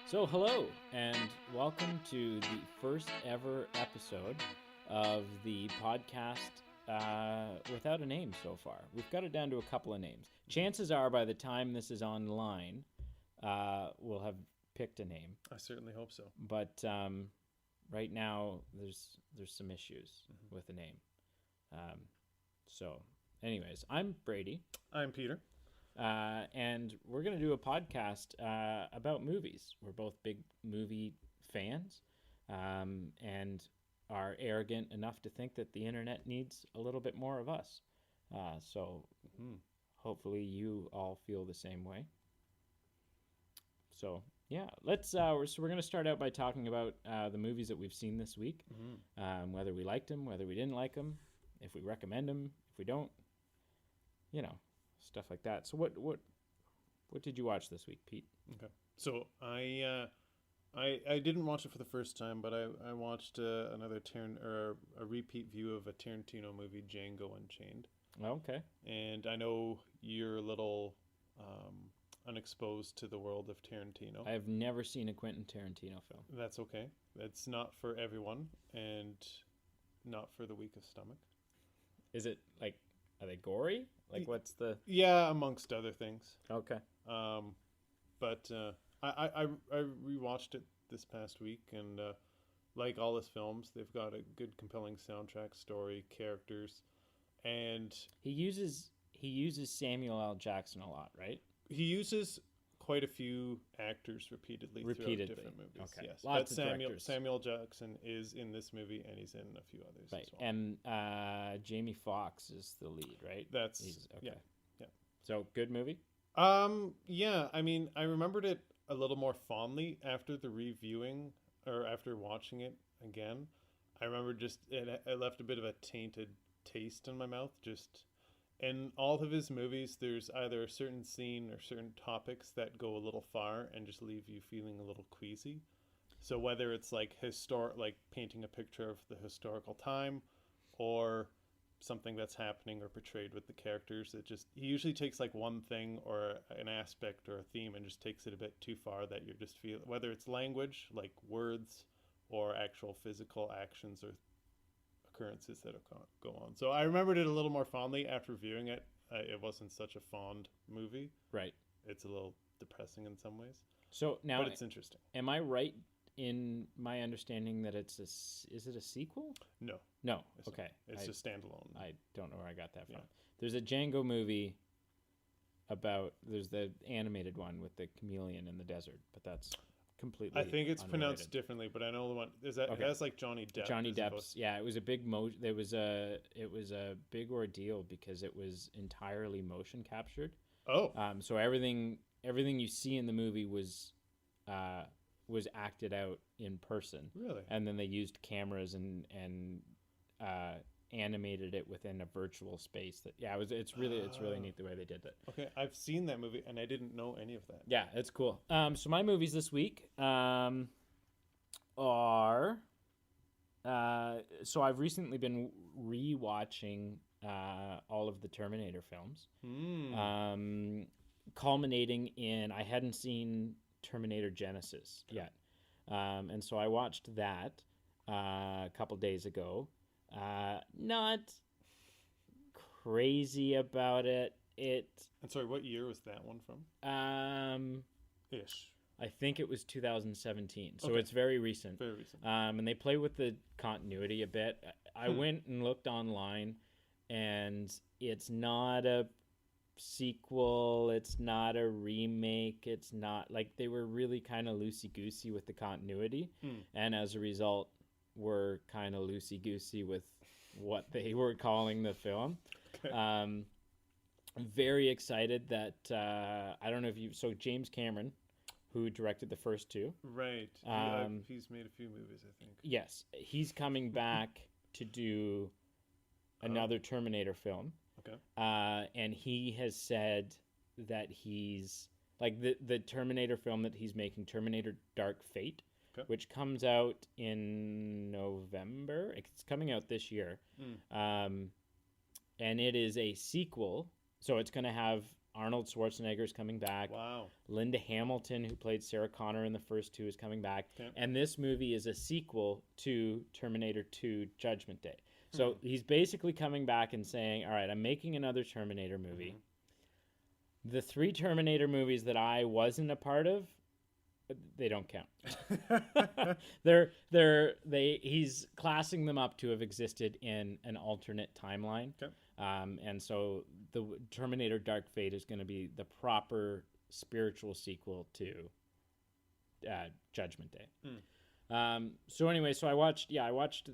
So, hello, and welcome to the first ever episode of the podcast without a name so far. We've got it down to a couple of names. Chances are, by the time this is online, we'll have picked a name. I certainly hope so. But right now, there's some issues with the name. So, anyways, I'm Brady. I'm Peter. And we're going to do a podcast about movies. We're both big movie fans and are arrogant enough to think that the internet needs a little bit more of us. So hopefully you all feel the same way. So, yeah, we're going to start out by talking about the movies that we've seen this week, whether we liked them, whether we didn't like them, if we recommend them, if we don't, stuff like that. So what did you watch this week, Pete? Okay. So I didn't watch it for the first time, but I watched a repeat view of a Tarantino movie, Django Unchained. Okay. And I know you're a little unexposed to the world of Tarantino. I have never seen a Quentin Tarantino film. That's okay. That's not for everyone and not for the weak of stomach. Is it like, are they gory? Like, what's the... Yeah, amongst other things. Okay. But I rewatched it this past week, and like all his films, they've got a good, compelling soundtrack, story, characters, and He uses Samuel L. Jackson a lot, right? he uses quite a few actors repeatedly. Throughout different movies. Okay. Yes, Lots but of directors. Samuel Jackson is in this movie, and he's in a few others Right. as well. And Jamie Foxx is the lead, right? That's okay. Yeah. So, good movie? Yeah, I mean, I remembered it a little more fondly after the reviewing, or after watching it again. I remember just it left a bit of a tainted taste in my mouth. Just in all of his movies, there's either a certain scene or certain topics that go a little far and just leave you feeling a little queasy. So whether it's like like painting a picture of the historical time, or something that's happening or portrayed with the characters, he usually takes like one thing or an aspect or a theme and just takes it a bit too far, that you're just feeling, whether it's language like words or actual physical actions or occurrences that go on. So I remembered it a little more fondly after viewing it. It wasn't such a fond movie. Right. It's a little depressing in some ways. So, now... But it's interesting. Am I right in my understanding that is it a sequel? No. Okay. It's just standalone. I don't know where I got that from. Yeah. There's a Django movie there's the animated one with the chameleon in the desert, but that's completely I think it's unrelated. pronounced differently, but I know the one it has like Johnny Depp. Johnny Depp's. Yeah, it was a big it was a big ordeal because it was entirely motion captured. Oh. So everything you see in the movie was acted out in person. Really? And then they used cameras and animated it within a virtual space. It's really neat the way they did that. Okay, I've seen that movie and I didn't know any of that. Yeah, it's cool. So my movies this week are so I've recently been rewatching all of the Terminator films. Culminating in, I hadn't seen Terminator Genesis yet. And so I watched that a couple days ago. Not crazy about it. And sorry, what year was that one from? Ish. I think it was 2017. So Okay. it's very recent. Very recent. And they play with the continuity a bit. I went and looked online, and it's not a sequel, it's not a remake, it's not like, they were really kind of loosey-goosey with the continuity, and as a result were kind of loosey-goosey with what they were calling the film. Okay. Very excited that I don't know if so James Cameron, who directed the first two, Right. He's made a few movies, I think. yes, he's coming back to do another Terminator film. Okay. And he has said that he's like the Terminator film that he's making, Terminator Dark Fate, Okay. which comes out in November. It's coming out this year. And it is a sequel. So it's going to have Arnold Schwarzenegger is coming back. Wow. Linda Hamilton, who played Sarah Connor in the first two, is coming back. Okay. And this movie is a sequel to Terminator 2 Judgment Day. So he's basically coming back and saying, all right, I'm making another Terminator movie. The 3 Terminator movies that I wasn't a part of, they don't count. He's classing them up to have existed in an alternate timeline. Okay. And so the Terminator Dark Fate is going to be the proper spiritual sequel to Judgment Day. So anyway, I watched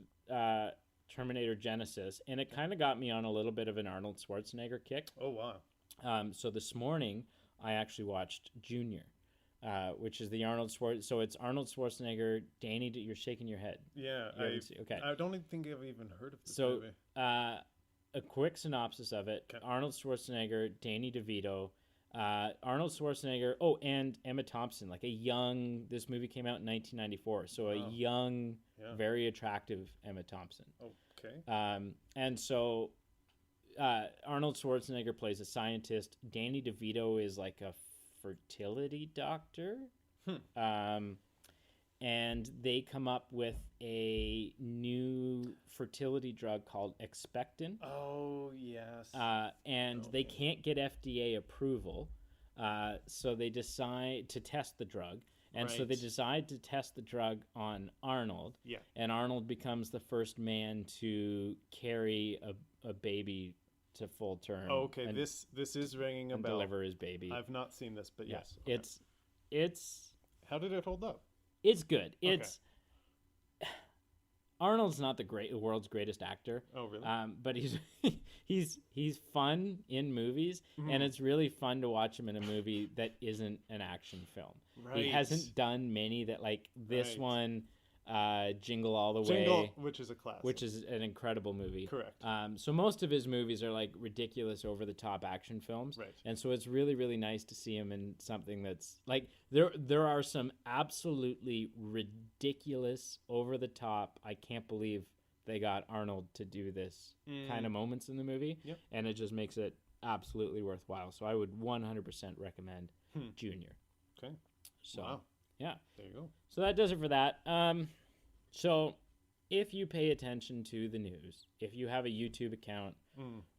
Terminator Genesis, and it kind of got me on a little bit of an Arnold Schwarzenegger kick. Oh, wow. So this morning, I actually watched Junior, which is the Arnold Schwarzenegger. So it's Arnold Schwarzenegger, Danny, you're shaking your head. Yeah. Okay. I don't even think I've even heard of this so, movie. A quick synopsis of it. Okay. Arnold Schwarzenegger, Danny DeVito, Arnold Schwarzenegger, and Emma Thompson, this movie came out in 1994, so a young, very attractive Emma Thompson. Okay. And so Arnold Schwarzenegger plays a scientist. Danny DeVito is like a fertility doctor. And they come up with a new fertility drug called Expectin. Oh, yes. And they can't get FDA approval, so they decide to test the drug. And so they decide to test the drug on Arnold. Yeah. And Arnold becomes the first man to carry a baby to full term. Oh, okay. This is ringing a bell. Deliver his baby. I've not seen this, but yes. Okay. It's. How did it hold up? It's good. It's Arnold's not the world's greatest actor. Oh, really? But he's fun in movies, and it's really fun to watch him in a movie that isn't an action film. Right. He hasn't done many that this one. Jingle All the Way, which is a classic, which is an incredible movie. Correct. So most of his movies are ridiculous, over the top action films, right? And so it's really, really nice to see him in something that's there are some absolutely ridiculous, over the top. I can't believe they got Arnold to do this kind of moments in the movie, and it just makes it absolutely worthwhile. So I would 100% recommend Junior. Okay. So. Wow. Yeah. There you go. So that does it for that. So if you pay attention to the news, if you have a YouTube account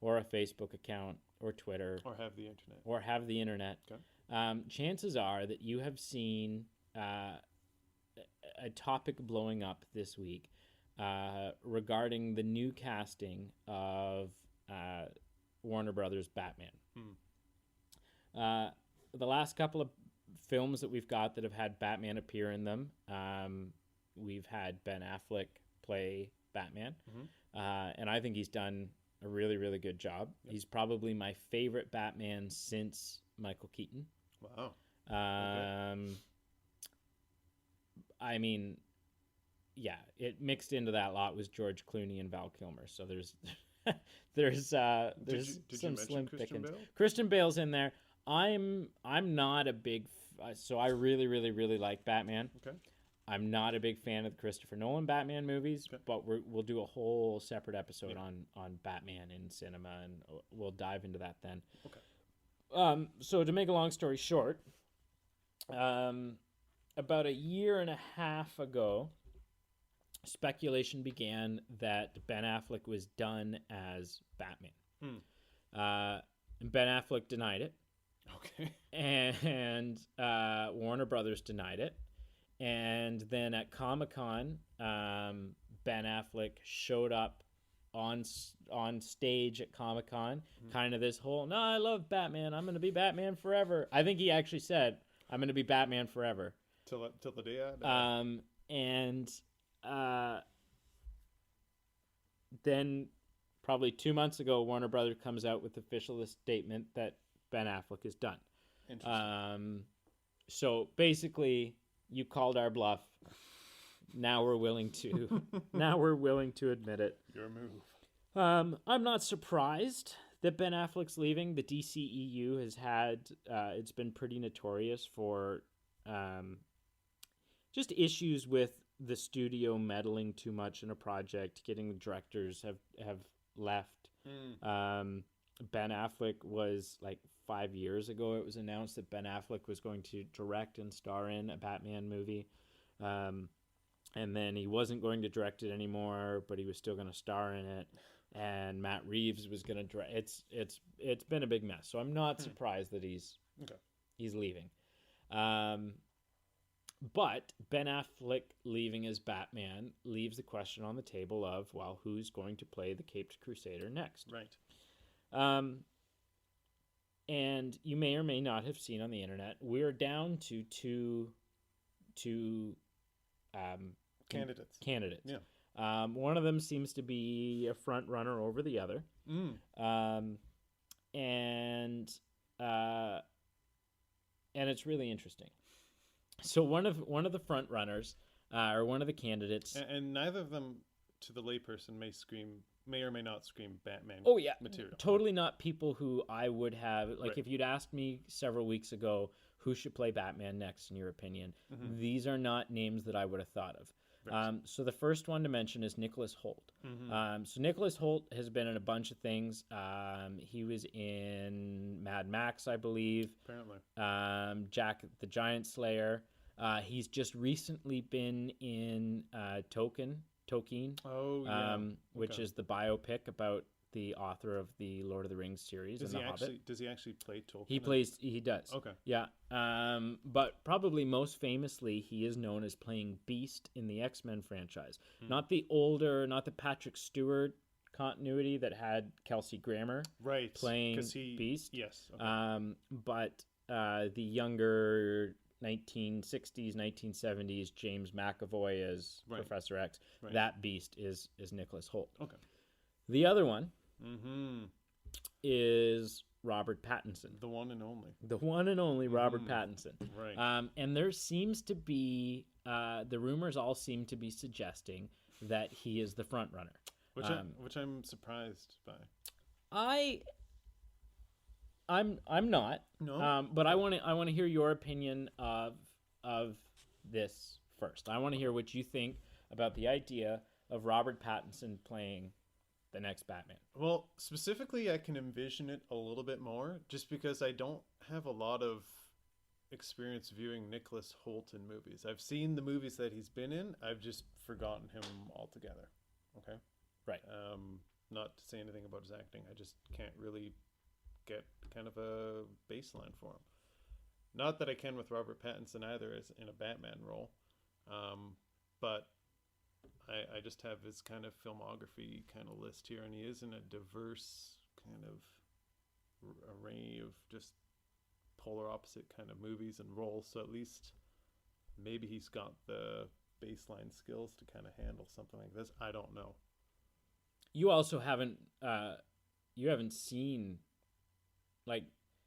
or a Facebook account or Twitter or have the internet, okay. Chances are that you have seen a topic blowing up this week regarding the new casting of Warner Brothers Batman. The last couple of films that we've got that have had Batman appear in them, we've had Ben Affleck play Batman, and I think he's done a really, really good job. He's probably my favorite Batman since Michael Keaton. Wow. Okay. I mean, yeah, it mixed into that lot was George Clooney and Val Kilmer. So there's some slim pickings. Christian Bale's in there. I'm not a big. So I really, really, really like Batman. Okay. I'm not a big fan of the Christopher Nolan Batman movies, but we'll do a whole separate episode on Batman in cinema, and we'll dive into that then. Okay. So to make a long story short, about a year and a half ago, speculation began that Ben Affleck was done as Batman. Ben Affleck denied it. Okay. And Warner Brothers denied it. And then at Comic-Con, Ben Affleck showed up on stage at Comic-Con, kind of this whole, no, I love Batman. I'm going to be Batman forever. I think he actually said, I'm going to be Batman forever. Till the day I die. And then probably 2 months ago, Warner Brothers comes out with the official statement that Ben Affleck is done. Interesting. So basically, you called our bluff. Now we're willing to admit it. Your move. I'm not surprised that Ben Affleck's leaving. The DCEU has had it's been pretty notorious for just issues with the studio meddling too much in a project, getting the directors have left. Ben Affleck was like 5 years ago. It was announced that Ben Affleck was going to direct and star in a Batman movie, um, and then he wasn't going to direct it anymore, but he was still going to star in it. And Matt Reeves was going to direct. It's been a big mess. So I'm not surprised that he's leaving. But Ben Affleck leaving as Batman leaves the question on the table of, well, who's going to play the Caped Crusader next? Right. And you may or may not have seen on the internet, we're down to two Candidates. Yeah. One of them seems to be a front runner over the other. And it's really interesting. So one of the front runners, or one of the candidates, and neither of them, to the layperson, may or may not scream Batman. Oh yeah, material. Totally not people who I would have like. Right. If you'd asked me several weeks ago who should play Batman next, in your opinion, these are not names that I would have thought of. Right. So the first one to mention is Nicholas Hoult. So Nicholas Hoult has been in a bunch of things. He was in Mad Max, I believe. Apparently. Jack the Giant Slayer. He's just recently been in Tolkien. Oh, yeah. Which is the biopic about the author of the Lord of the Rings series. Does he actually play Tolkien? He does. Okay. Yeah. But probably most famously, he is known as playing Beast in the X-Men franchise. Not the Patrick Stewart continuity that had Kelsey Grammer playing Beast. Yes. Okay. But the younger 1960s, 1970s James McAvoy as Professor X. Right. That Beast is Nicholas Hoult. Okay. The other one is Robert Pattinson. The one and only. The one and only Robert Pattinson. Right. And there seems to be, the rumors all seem to be suggesting that he is the front runner. Which I'm surprised by. I'm not. No. But I want to hear your opinion of this first. I want to hear what you think about the idea of Robert Pattinson playing the next Batman. Well, specifically, I can envision it a little bit more, just because I don't have a lot of experience viewing Nicholas Hoult in movies. I've seen the movies that he's been in. I've just forgotten him altogether. Okay. Right. Not to say anything about his acting. I just can't really get kind of a baseline for him. Not that I can with Robert Pattinson either, as in a Batman role, but I just have his kind of filmography kind of list here, and he is in a diverse kind of array of just polar opposite kind of movies and roles. So at least maybe he's got the baseline skills to kind of handle something like this. I don't know. You also haven't seen, like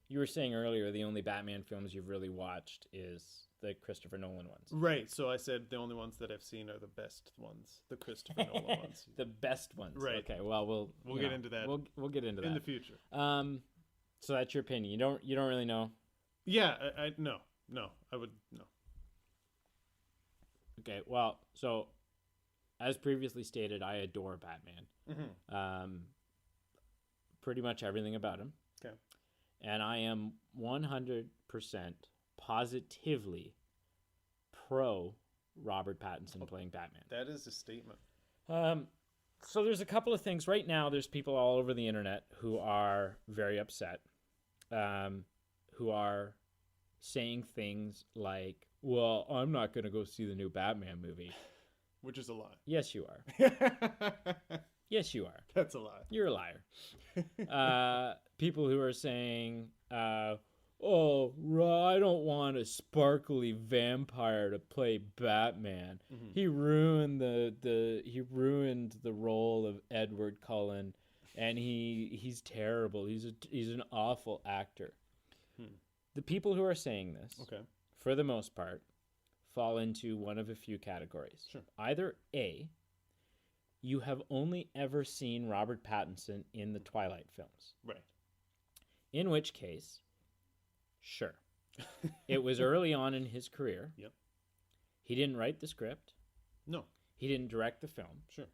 you were saying earlier, the only Batman films you've really watched is the Christopher Nolan ones. Right. So I said the only ones that I've seen are the best ones, the Christopher Nolan ones. The best ones. Right. Okay. Well, we'll get into that. We'll get into that in the future. So that's your opinion. You don't really know. Yeah. No. I would no. Okay. Well, so as previously stated, I adore Batman. Pretty much everything about him. Okay. And I am 100% positively pro Robert Pattinson playing Batman. That is a statement. So there's a couple of things. Right now, there's people all over the internet who are very upset, who are saying things like, well, I'm not going to go see the new Batman movie. Which is a lie. Yes, you are. Yes, you are. That's a lie. You're a liar. People who are saying, oh, I don't want a sparkly vampire to play Batman. He ruined he ruined the role of Edward Cullen, and he's terrible. He's an awful actor. The people who are saying this, for the most part, fall into one of a few categories. Sure. Either A, you have only ever seen Robert Pattinson in the Twilight films. Right. In which case, sure. It was early on in his career. Yep. He didn't write the script. No. He didn't direct the film. Sure.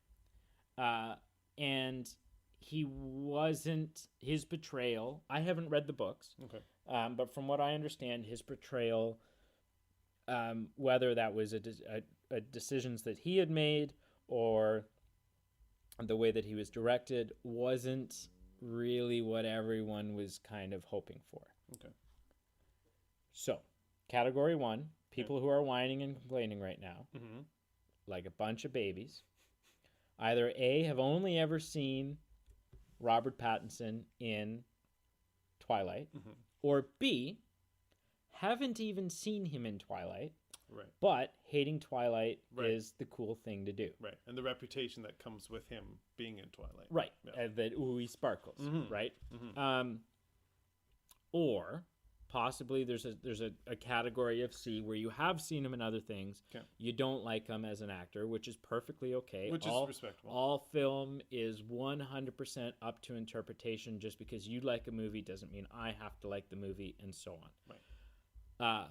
And he wasn't, his portrayal, I haven't read the books, Okay. but from what I understand, his portrayal, whether that was a decisions that he had made or the way that he was directed, wasn't really what everyone was kind of hoping for. Okay. So, category 1, people who are whining and complaining right now, Mm-hmm. like a bunch of babies, either A, have only ever seen Robert Pattinson in Twilight, Mm-hmm. or B, haven't even seen him in Twilight, Right. but hating Twilight Right. is the cool thing to do. Right. And the reputation that comes with him being in Twilight. Right. Yeah. That ooh, he sparkles, Mhm. right? Mm-hmm. Or possibly there's a category of C where you have seen him in other things. Okay. You don't like him as an actor, which is perfectly okay. Which is respectable. All film is 100% up to interpretation. Just because you like a movie doesn't mean I have to like the movie, and so on. Right.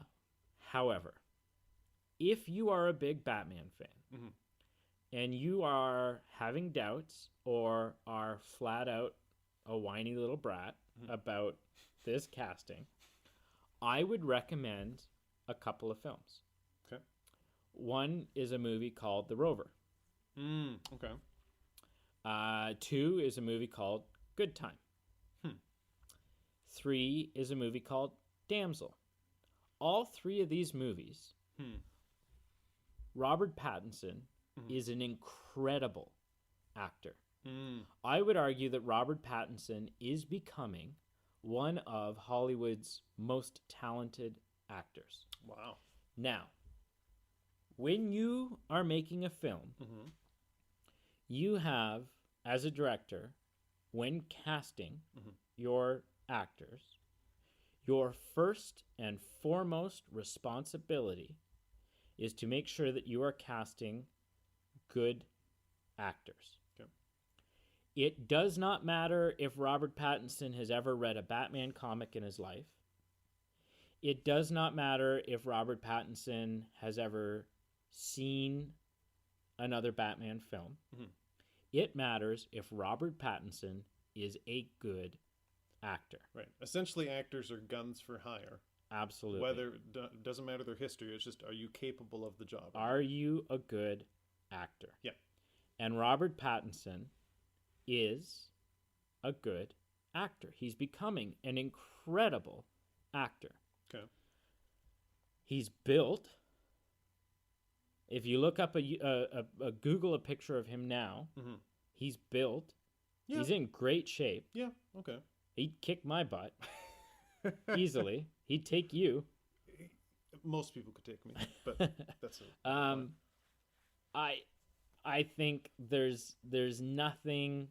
However, if you are a big Batman fan, Mm-hmm. and you are having doubts or are flat out a whiny little brat about this casting, I would recommend a couple of films. Okay. One is a movie called The Rover. Okay. 2 is a movie called Good Time. 3 is a movie called Damsel. All 3 of these movies, Robert Pattinson is an incredible actor. I would argue that Robert Pattinson is becoming one of Hollywood's most talented actors. Wow. Now, when you are making a film, you have, as a director, when casting your actors, your first and foremost responsibility is to make sure that you are casting good actors. Okay. It does not matter if Robert Pattinson has ever read a Batman comic in his life. It does not matter if Robert Pattinson has ever seen another Batman film. It matters if Robert Pattinson is a good actor. Right. Essentially, actors are guns for hire. Absolutely. Whether doesn't matter their history. It's just, are you capable of the job? Are you a good actor? Yeah. And Robert Pattinson is a good actor. He's becoming an incredible actor. Okay. He's built. If you look up a Google a picture of him now, he's built. Yeah. He's in great shape. Yeah. Okay. He'd kick my butt easily. He'd take you. Most people could take me, but that's it. I think there's nothing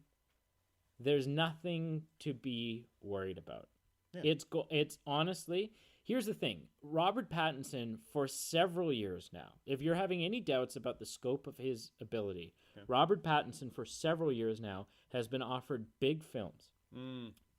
to be worried about. Yeah. It's honestly, here's the thing. Robert Pattinson, for several years now, if you're having any doubts about the scope of his ability, Robert Pattinson for several years now has been offered big films.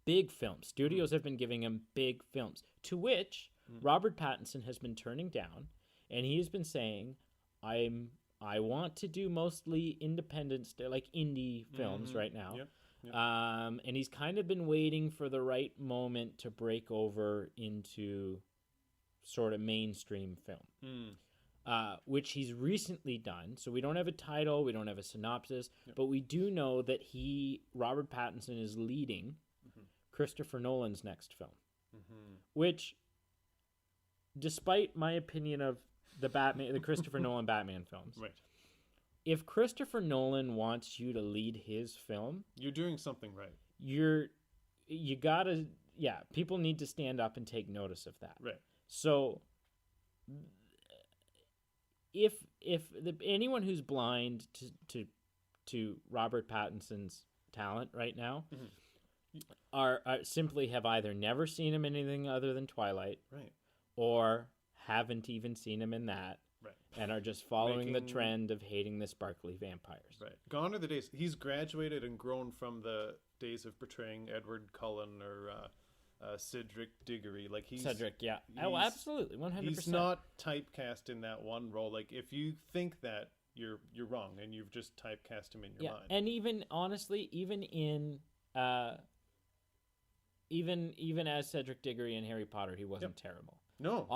Big films. Studios have been giving him big films, to which Robert Pattinson has been turning down, and he has been saying, I want to do mostly independent, like indie films right now. Yep. And he's kind of been waiting for the right moment to break over into sort of mainstream film, which he's recently done. So we don't have a title, we don't have a synopsis, but we do know that Robert Pattinson is leading Christopher Nolan's next film, which, despite my opinion of the Christopher Nolan Batman films, right. If Christopher Nolan wants you to lead his film, you're doing something right. You gotta, people need to stand up and take notice of that. Right. So, if anyone who's blind to Robert Pattinson's talent right now are simply have either never seen him in anything other than Twilight, right, or haven't even seen him in that. Right. And are just following the trend of hating the sparkly vampires. Right. Gone are the days. He's graduated and grown from the days of portraying Edward Cullen or Cedric Diggory. Like Cedric, yeah. Oh, absolutely, 100%. He's not typecast in that one role. Like, if you think that, you're wrong, and you've just typecast him in your mind. And even honestly, even in uh, even as Cedric Diggory in Harry Potter, he wasn't terrible. No.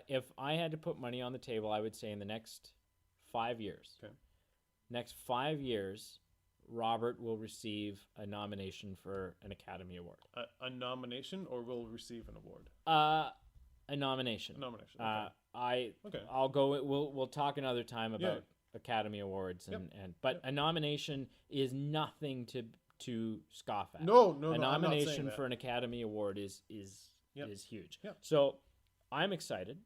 If I had to put money on the table, I would say in the next 5 years. Okay. Next 5 years, Robert will receive a nomination for an Academy Award. A nomination, or will receive an award? A nomination. A nomination. Okay. I'll go. We'll talk another time about Academy Awards but a nomination is nothing to scoff at. No. A nomination for an Academy Award is huge. Yep. So I'm excited.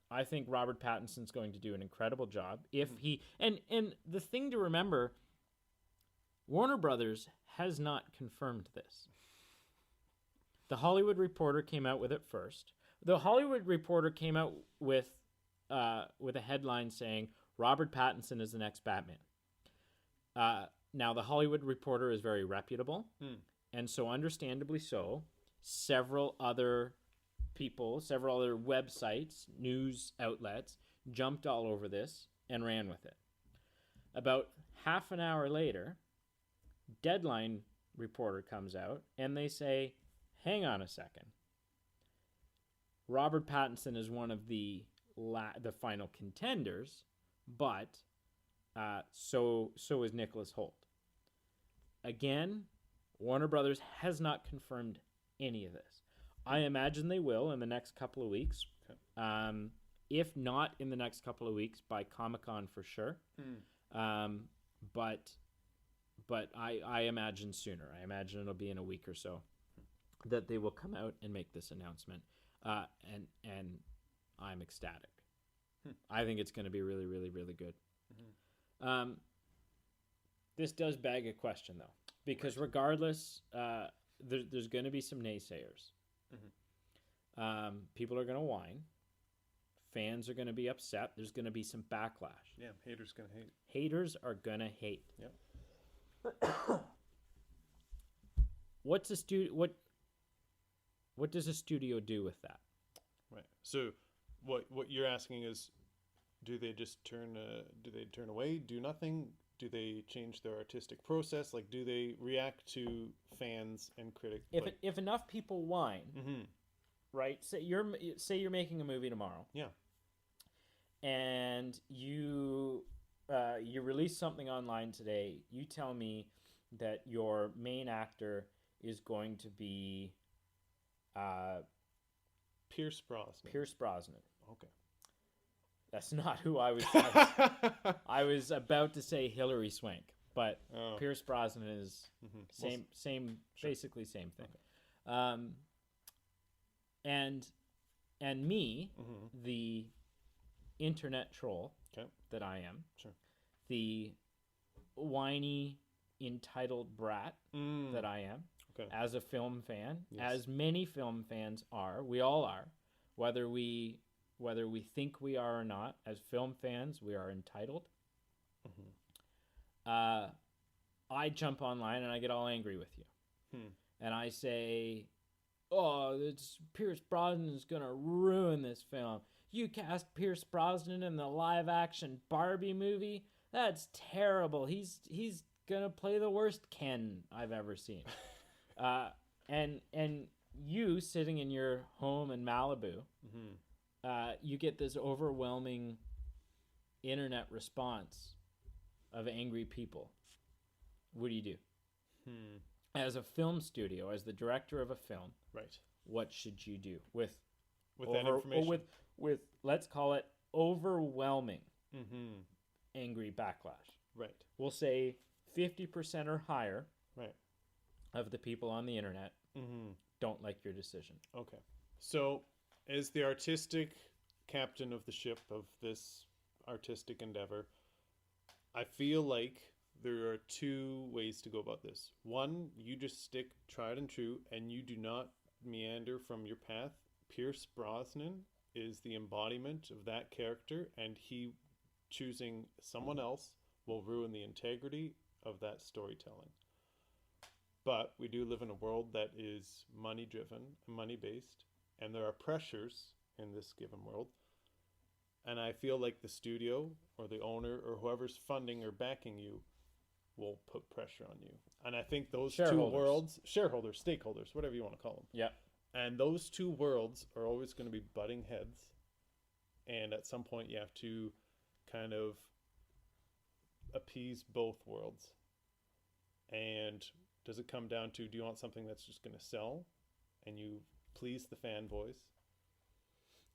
I think Robert Pattinson's going to do an incredible job. If he and the thing to remember, Warner Brothers has not confirmed this. The Hollywood Reporter came out with it first. The Hollywood Reporter came out with a headline saying Robert Pattinson is the next Batman. Now the Hollywood Reporter is very reputable, and so understandably so, several other people, several other websites, news outlets jumped all over this and ran with it. About half an hour later, Deadline reporter comes out and they say, hang on a second. Robert Pattinson is one of the final contenders, but so is Nicholas Hoult. Again, Warner Brothers has not confirmed any of this. I imagine they will in the next couple of weeks. Okay. If not in the next couple of weeks, by Comic-Con for sure. But I imagine sooner. I imagine it'll be in a week or so that they will come out and make this announcement. And I'm ecstatic. I think it's going to be really, really, really good. This does beg a question, though, because regardless, there's going to be some naysayers. People are going to whine. Fans are going to be upset. There's going to be some backlash. Yeah, haters going to hate. Haters are going to hate. Yep. What does a studio do with that? Right. So what you're asking is, do they just turn away, do nothing? Do they change their artistic process? Like, do they react to fans and critics? If enough people whine, right? Say you're making a movie tomorrow. Yeah. And you release something online today. You tell me that your main actor is going to be Pierce Brosnan. Pierce Brosnan. Okay. That's not who I was. I was about to say Hilary Swank, but Pierce Brosnan is same, basically same thing. Okay. And me, the internet troll that I am, the whiny, entitled brat that I am, as a film fan, as many film fans are, we all are, whether we think we are or not, as film fans, we are entitled. I jump online and I get all angry with you. And I say, oh, Pierce Brosnan is going to ruin this film. You cast Pierce Brosnan in the live-action Barbie movie? That's terrible. He's going to play the worst Ken I've ever seen. And you, sitting in your home in Malibu, you get this overwhelming internet response of angry people. What do you do? As a film studio, as the director of a film, right? What should you do with that information? With let's call it overwhelming angry backlash. Right. We'll say 50% or higher. Right. Of the people on the internet don't like your decision. Okay. So, as the artistic captain of the ship of this artistic endeavor, I feel like there are two ways to go about this. One, you just stick tried and true, and you do not meander from your path. Pierce Brosnan is the embodiment of that character, and he choosing someone else will ruin the integrity of that storytelling. But we do live in a world that is money-driven and money-based, and there are pressures in this given world. And I feel like the studio or the owner or whoever's funding or backing you will put pressure on you. And I think those two Shareholders. worlds, shareholders, stakeholders, whatever you want to call them, Yeah. and those two worlds are always going to be butting heads. And at some point, you have to kind of appease both worlds. And does it come down to, do you want something that's just going to sell and you please the fanboys?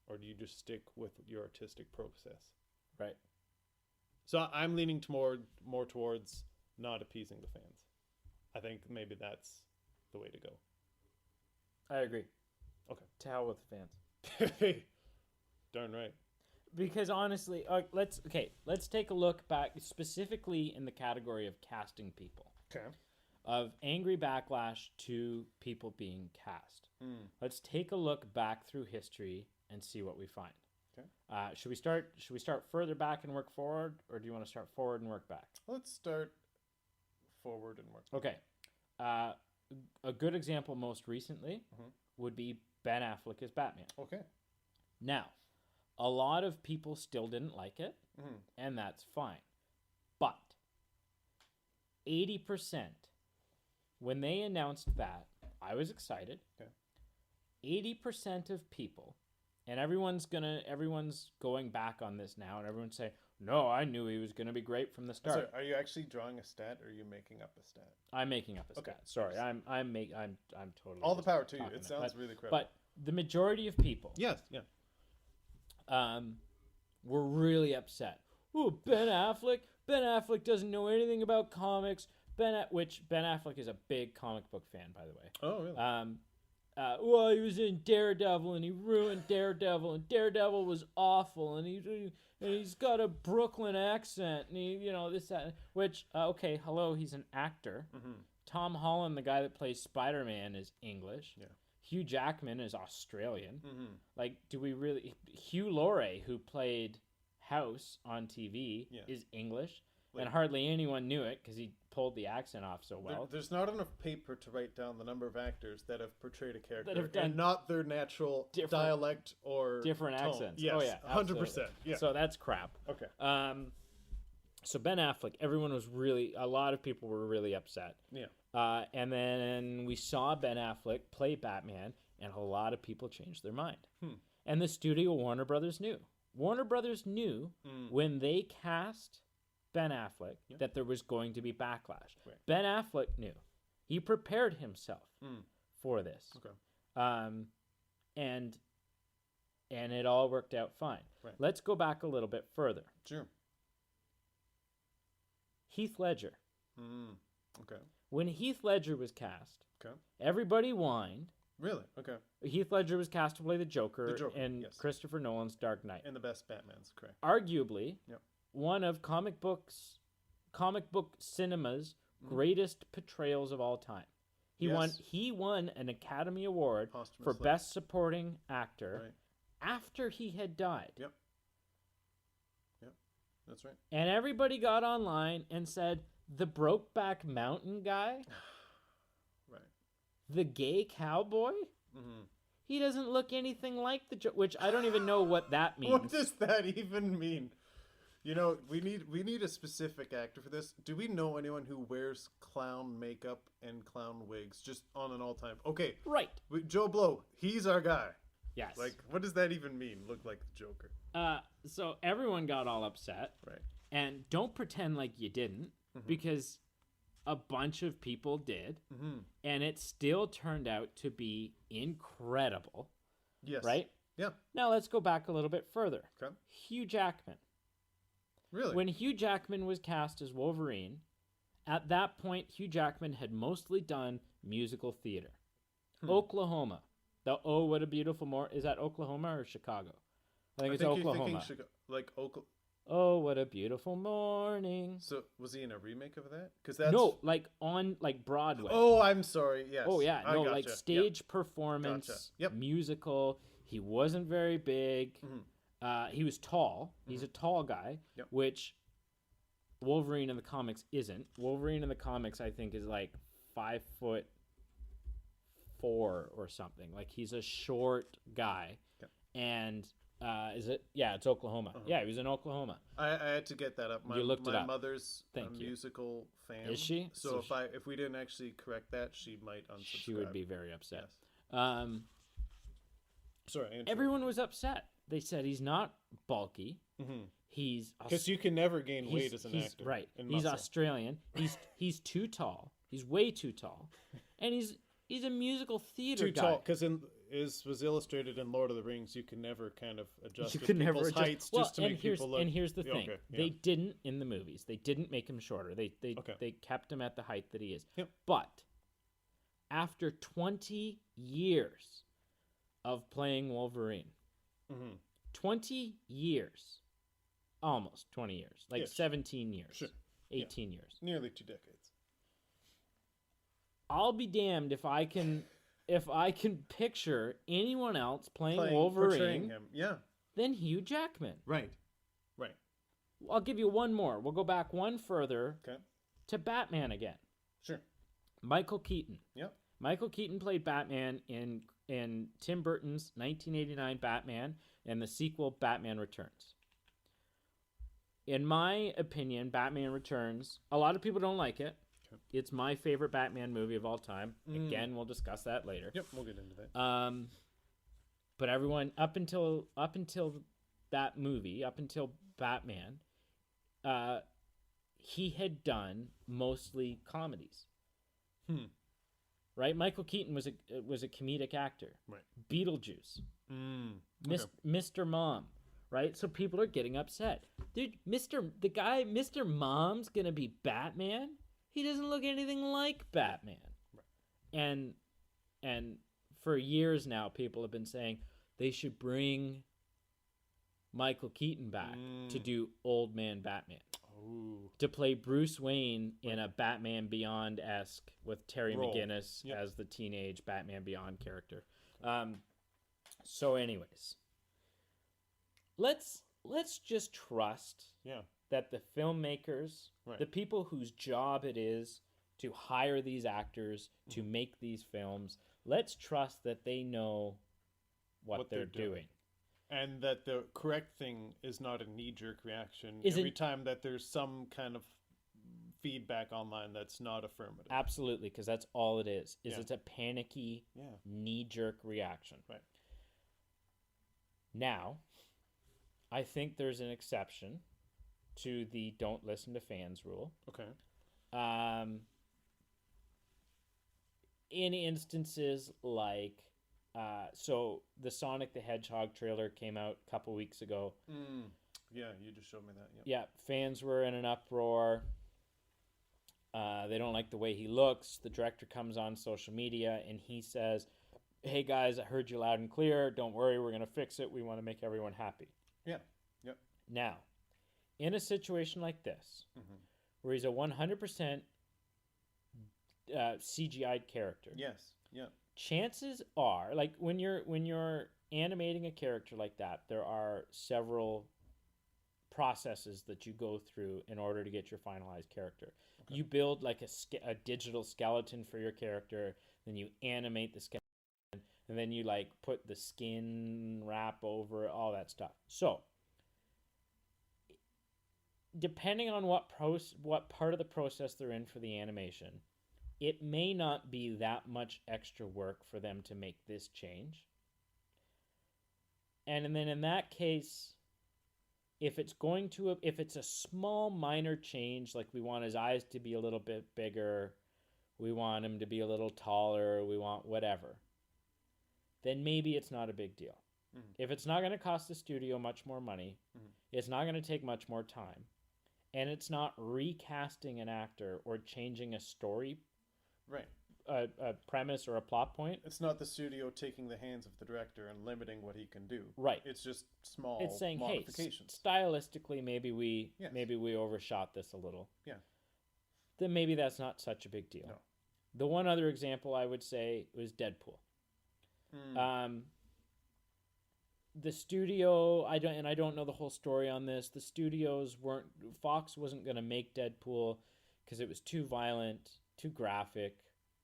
Or do you just stick with your artistic process? Right. So I'm leaning more towards not appeasing the fans. I think maybe that's the way to go. I agree. Okay. To hell with the fans. Darn right. Because honestly, let's take a look back specifically in the category of casting people. Okay. Of angry backlash to people being cast. Let's take a look back through history and see what we find. Okay. Should we start further back and work forward, or do you want to start forward and work back? Let's start forward and work. Okay. A good example most recently would be Ben Affleck as Batman. Okay. Now, a lot of people still didn't like it, and that's fine. But 80%, when they announced that, I was excited. Okay. 80% of people, and everyone's going back on this now, and everyone's saying, no, I knew he was going to be great from the start. Sorry, are you actually drawing a stat, or are you making up a stat? I'm making up a stat. Sorry, I'm totally all the power to you. It it. sounds really credible. But the majority of people, yes, yeah, were really upset. Oh, Ben Affleck! Ben Affleck doesn't know anything about comics. Ben Affleck is a big comic book fan, by the way. Oh, really? Well, he was in Daredevil, and he ruined Daredevil, and Daredevil was awful, and he's got a Brooklyn accent, and this, that, which, okay, hello, he's an actor. Tom Holland, the guy that plays Spider-Man, is English. Yeah. Hugh Jackman is Australian. Like, do we really... Hugh Laurie, who played House on TV, is English, and hardly anyone knew it, because he pulled the accent off so well. There's not enough paper to write down the number of actors that have portrayed a character that have done and not their natural dialect or different tone. accents. Yes, oh yeah, 100%. Yeah. So that's crap. Okay. So Ben Affleck, a lot of people were really upset. Yeah. And then we saw Ben Affleck play Batman, and a lot of people changed their mind. And the studio Warner Brothers knew. Warner Brothers knew when they cast Ben Affleck that there was going to be backlash. Right. Ben Affleck knew. He prepared himself for this. Okay. And it all worked out fine. Right. Let's go back a little bit further. Sure. Heath Ledger. Okay. When Heath Ledger was cast, Okay. everybody whined. Really? Okay. Heath Ledger was cast to play the Joker, in yes. Christopher Nolan's Dark Knight. And the best Batman's, correct. Arguably, Yep. one of comic book cinema's greatest portrayals of all time. He won an Academy Award for Posthumously. Best Supporting Actor Right. after he had died. Yep. That's right. And everybody got online and said, the Brokeback Mountain guy, Right. the gay cowboy, he doesn't look anything like the Joker, which I don't even know what that means. What does that even mean? We need a specific actor for this. Do we know anyone who wears clown makeup and clown wigs just on an all-time? Okay. Right. Joe Blow, he's our guy. Yes. Like, what does that even mean? Look like the Joker. So everyone got all upset. Right. And don't pretend like you didn't, because a bunch of people did. And it still turned out to be incredible. Yes. Right? Yeah. Now let's go back a little bit further. Okay. Hugh Jackman. Really? When Hugh Jackman was cast as Wolverine, at that point, Hugh Jackman had mostly done musical theater. Oklahoma. The Oh, What a Beautiful Morning. Is that Oklahoma or Chicago? I think it's Oklahoma. You're thinking Oklahoma. Oh, what a beautiful morning. So was he in a remake of that? Because that's No, on Broadway. Oh, I'm sorry. Yes. Oh yeah, I no, gotcha. stage performance, musical. He wasn't very big. He was tall. He's a tall guy, which Wolverine in the comics isn't. Wolverine in the comics, I think, is like 5'4" or something. Like, he's a short guy, and Is it? Yeah, it's Oklahoma. Uh-huh. Yeah, he was in Oklahoma. I had to get that up. You looked it up. My mother's a Thank you. musical fan. Is she? So if we didn't actually correct that, she might unsubscribe. She would be very upset. Yes. Sorry, everyone was upset. They said he's not bulky. Mm-hmm. He's because you can never gain weight as an actor. Right. He's Australian. He's too tall. He's way too tall, and he's a musical theater guy. Too tall because was illustrated in Lord of the Rings. You can never kind of adjust people's heights just to make people look. And here's the thing: okay, yeah. They didn't in the movies. They didn't make him shorter. They kept him at the height that he is. Yep. But after 20 years of playing Wolverine, 20 years, almost 20 years, like 17 years, 18 years, nearly 2 decades. I'll be damned if I can picture anyone else playing Wolverine than Hugh Jackman. Right. I'll give you one more. We'll go back one further to Batman again. Sure. Michael Keaton. Yep. Michael Keaton played Batman in Tim Burton's 1989 Batman and the sequel Batman Returns. In my opinion, Batman Returns, a lot of people don't like it. It's my favorite Batman movie of all time. Again, we'll discuss that later. Yep, we'll get into that. But everyone up until that movie, up until Batman, he had done mostly comedies. Right? Michael Keaton was a comedic actor. Right. Beetlejuice. Mr. Mom. Right? So people are getting upset. Dude, Mr. Mom's gonna be Batman? He doesn't look anything like Batman. Right. And for years now, people have been saying they should bring Michael Keaton back to do Old Man Batman. Ooh. To play Bruce Wayne in a Batman Beyond-esque with Terry McGinnis as the teenage Batman Beyond character. So anyways, let's just trust that the filmmakers, the people whose job it is to hire these actors to make these films, let's trust that they know what they're doing. And that the correct thing is not a knee-jerk reaction every time that there's some kind of feedback online that's not affirmative. Absolutely, because that's all it is. It's a panicky, knee-jerk reaction. Right. Now, I think there's an exception to the don't listen to fans rule. Okay. In instances like, so the Sonic the Hedgehog trailer came out a couple weeks ago. Yeah, you just showed me that. Yep. Yeah, fans were in an uproar. They don't like the way he looks. The director comes on social media and he says, "Hey guys, I heard you loud and clear. Don't worry, we're going to fix it. We want to make everyone happy." Yeah. Yep. Now, in a situation like this, where he's a 100% CGI'd character. Yes. Yeah. Chances are, like when you're animating a character like that, there are several processes that you go through in order to get your finalized character. Okay. You build like a digital skeleton for your character, then you animate the skeleton, and then you like put the skin wrap over all that stuff. So, depending on what part of the process they're in for the animation, it may not be that much extra work for them to make this change. And then in that case, if it's a small minor change, like we want his eyes to be a little bit bigger, we want him to be a little taller, we want whatever, then maybe it's not a big deal. If it's not going to cost the studio much more money, it's not going to take much more time, and it's not recasting an actor or changing a story, a premise or a plot point. It's not the studio taking the hands of the director and limiting what he can do. Right. It's just small it's saying, modifications. Hey, stylistically, maybe we overshot this a little. Yeah. Then maybe that's not such a big deal. No. The one other example I would say was Deadpool. The studio, I don't know the whole story on this. The studios Fox wasn't going to make Deadpool because it was too violent, too graphic,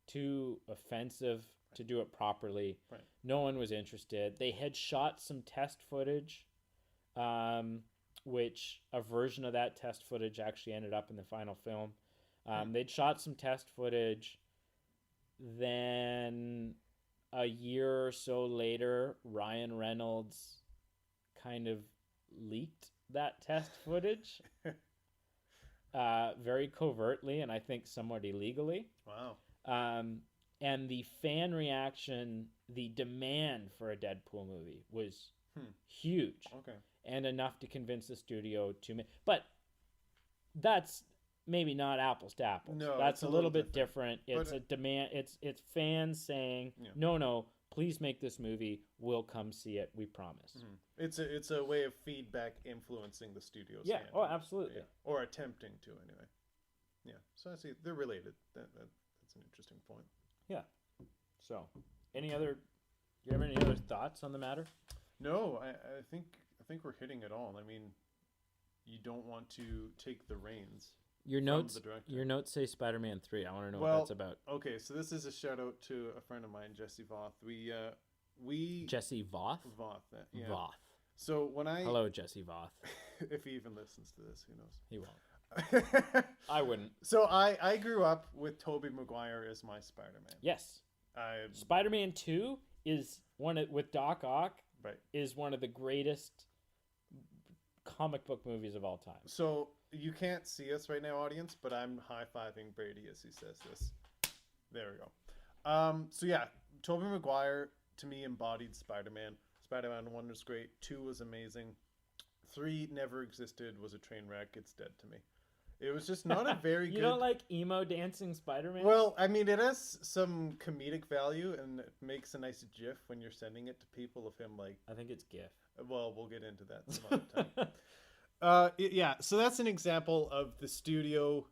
too offensive to do it properly. Right. No one was interested. They had shot some test footage which a version of that test footage actually ended up in the final film. They'd shot some test footage. Then a year or so later, Ryan Reynolds kind of leaked that test footage very covertly and I think somewhat illegally. Wow. And the fan reaction, the demand for a Deadpool movie was huge. Okay. And enough to convince the studio to make. But that's maybe not apples to apples. No, that's it's a little bit different. It's But a demand. It's fans saying, Yeah. no, please make this movie. We'll come see it. We promise. It's a way of feedback influencing the studio's Yeah. hand. Oh, absolutely. Yeah. Or attempting to, anyway. Yeah. So I see they're related. That's an interesting point. Yeah. So, do you have any other thoughts on the matter? No, I think we're hitting it all. I mean, you don't want to take the reins. Your from notes. the director. Your notes say Spider-Man 3. I want to know Well, what that's about. Okay, so this is a shout out to a friend of mine, Jesse Voth. We Jesse Voth. Voth. Yeah. Voth. So when I Hello, Jesse Voth. if he even listens to this, who knows? He won't. I wouldn't. So I grew up with Tobey Maguire as my Spider-Man. Yes. Spider-Man 2 is with Doc Ock Right. is one of the greatest comic book movies of all time. So you can't see us right now, audience, but I'm high-fiving Brady as he says this. There we go. So yeah, Tobey Maguire to me embodied Spider-Man. Spider-Man 1 was great. 2 was amazing. 3 never existed, was a train wreck. It's dead to me. It was just not a very good... You don't like emo dancing Spider-Man? Well, I mean, it has some comedic value, and it makes a nice gif when you're sending it to people of him, like... I think it's GIF. Well, we'll get into that some other time. Yeah, so that's an example of the studio,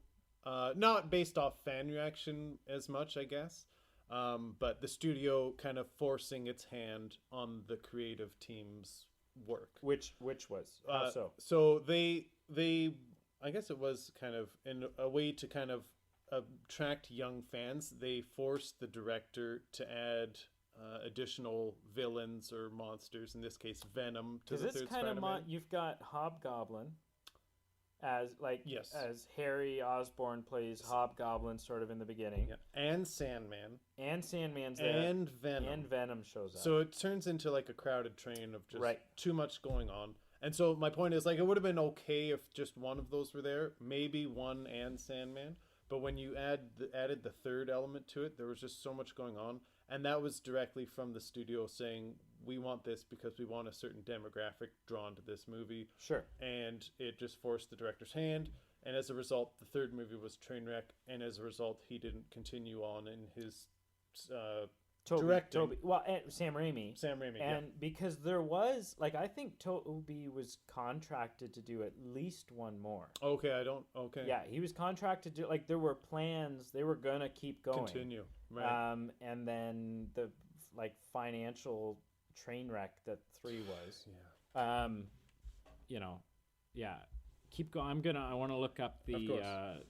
not based off fan reaction as much, I guess, but the studio kind of forcing its hand on the creative team's work. Which was? How so? So they I guess it was kind of in a way to kind of attract young fans. They forced the director to add additional villains or monsters, in this case Venom, to the third It's kind Spider-Man. of you've got Hobgoblin as Yes. as Harry Osborn plays Hobgoblin sort of in the beginning. Yeah. And Sandman. And Sandman's there. And Venom. And Venom shows up. So it turns into like a crowded train of just Right. too much going on. And so my point is, like, it would have been okay if just one of those were there, maybe one and Sandman. But when you added the third element to it, there was just so much going on. And that was directly from the studio saying, we want this because we want a certain demographic drawn to this movie. Sure. And it just forced the director's hand. And as a result, the third movie was Trainwreck. And as a result, he didn't continue on in his directing. Well, and Sam Raimi. Sam Raimi, And because there was, like, I think Toby was contracted to do at least one more. Okay. Yeah, he was contracted to, like, there were plans. They were going to keep going. Continue. Right. And then the, like, financial train wreck that 3 was. Yeah. You know, yeah. Keep going. I want to look up the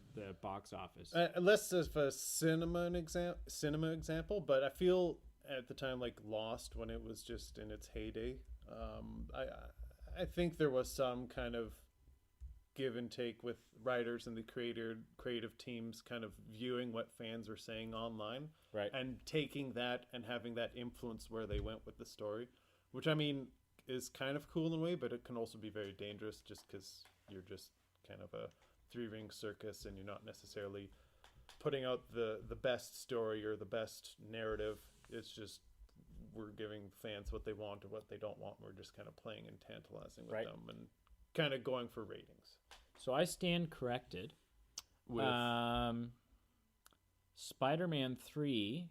box office. Less of a cinema example, but I feel at the time like Lost, when it was just in its heyday, I think there was some kind of give and take with writers and the creative teams kind of viewing what fans were saying online, Right. and taking that and having that influence where they went with the story, which I mean is kind of cool in a way, but it can also be very dangerous just because you're just kind of a 3-ring circus and you're not necessarily putting out the best story or the best narrative. It's just we're giving fans what they want or what they don't want. We're just kind of playing and tantalizing with Right. them and kind of going for ratings. So I stand corrected. With Spider-Man 3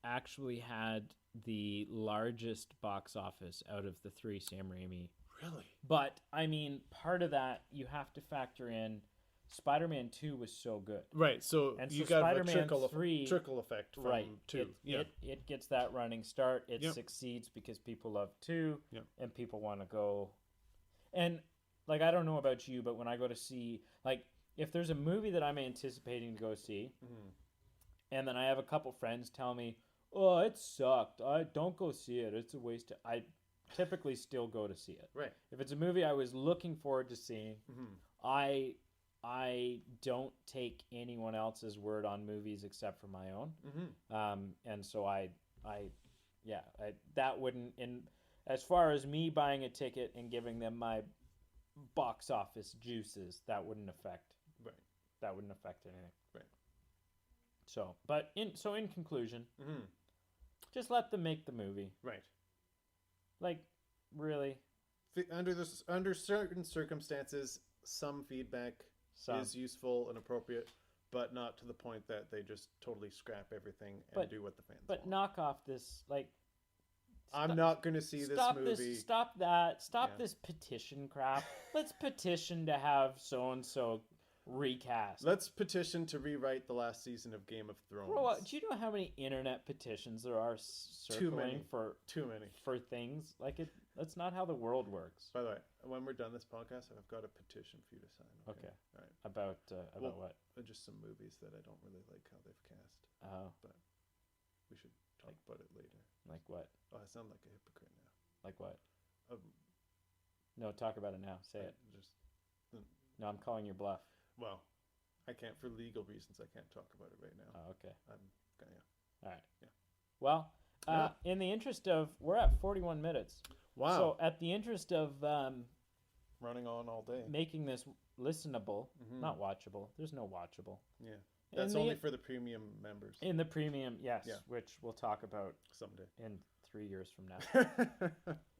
actually had the largest box office out of the 3 Sam Raimi. Really? But, I mean, part of that, you have to factor in Spider-Man 2 was so good. Right, so And you so got Spider-Man a 3 trickle effect from Right. 2. It gets that running start. It Yep. succeeds because people love 2 Yep. and people want to go. And, like, I don't know about you, but when I go to see, like, if there's a movie that I'm anticipating to go see, and then I have a couple friends tell me, oh, it sucked. Don't go see it. It's a waste of... typically still go to see it. Right. If it's a movie I was looking forward to seeing, I don't take anyone else's word on movies except for my own. And so that wouldn't, in as far as me buying a ticket and giving them my box office juices, that wouldn't affect anything. Right. So, but in conclusion, just let them make the movie. Right. Like, really. Under certain circumstances, some feedback is useful and appropriate, but not to the point that they just totally scrap everything and do what the fans want. But knock off this, like... I'm not going to see this movie. Stop that. Stop this petition crap. Let's petition to have so-and-so recast. Let's petition to rewrite the last season of Game of Thrones. Bro, do you know how many internet petitions there are circling Too many. For things? Like, that's not how the world works. By the way, when we're done this podcast, I've got a petition for you to sign. Okay. All right. About what? Just some movies that I don't really like how they've cast. Oh. But we should talk about it later. Like what? Oh, I sound like a hypocrite now. Like what? No, talk about it now. Say it. No, I'm calling your bluff. Well, I can't, for legal reasons, I can't talk about it right now. Oh, okay. All right. Yeah. Well, in the interest of, we're at 41 minutes. Wow. So at the interest of running on all day, making this listenable, not watchable. There's no watchable. Yeah. That's only for the premium members. In the premium, yes, which we'll talk about someday in 3 years from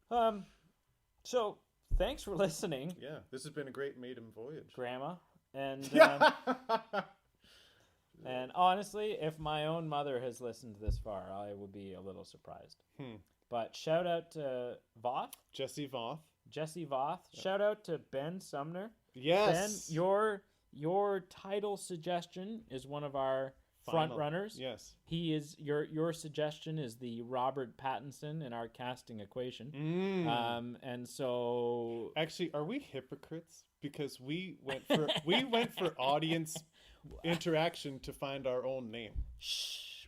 now. So thanks for listening. Yeah, this has been a great maiden voyage, Grandma. And and honestly, if my own mother has listened this far, I will be a little surprised. But shout out to Voth. Jesse Voth. Yep. Shout out to Ben Sumner. Yes. Ben, your title suggestion is one of our front runners. Yes. He is your suggestion is the Robert Pattinson in our casting equation. And so actually, are we hypocrites? Because we went for audience interaction to find our own name.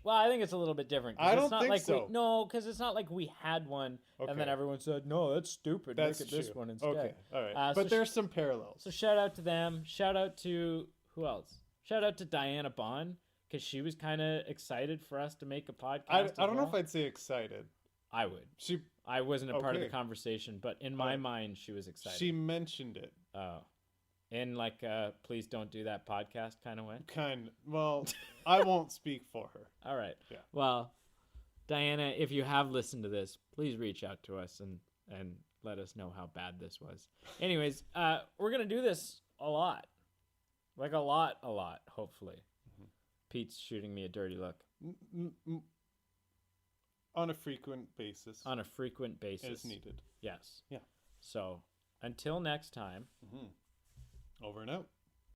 Well, I think it's a little bit different. I don't think so. No, because it's not like we had one and then everyone said, "No, that's stupid. Make it this one instead." Okay, all right. But there's some parallels. So shout out to them. Shout out to who else? Shout out to Diana Bond, because she was kind of excited for us to make a podcast. I don't know if I'd say excited. I would. I wasn't a part of the conversation, but in my mind, she was excited. She mentioned it. Oh. In like please don't do that podcast kind of way? Well, I won't speak for her. All right. Yeah. Well, Diana, if you have listened to this, please reach out to us and let us know how bad this was. Anyways, we're going to do this a lot. Like a lot, hopefully. Pete's shooting me a dirty look. On a frequent basis. As needed. Yes. Yeah. So, until next time. Over and out.